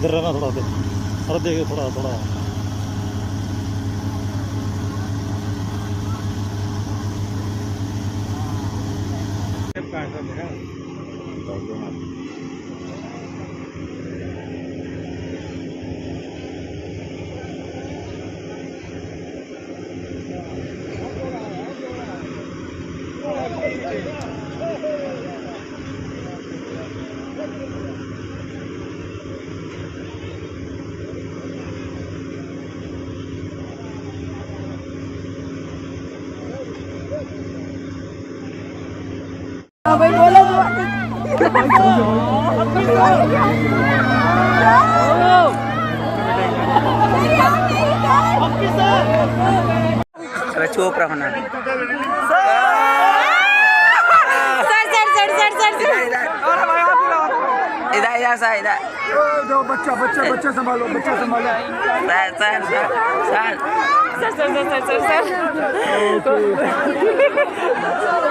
इधर रहना थोड़ा देर, थोड़ा देखिए, थोड़ा थोड़ा भाई बोलो चुप रहो ना। इधर इधर सर, इधर बच्चा बच्चा बच्चा संभालो, बच्चा संभालो। Sir sir sir sir sir sir sir sir sir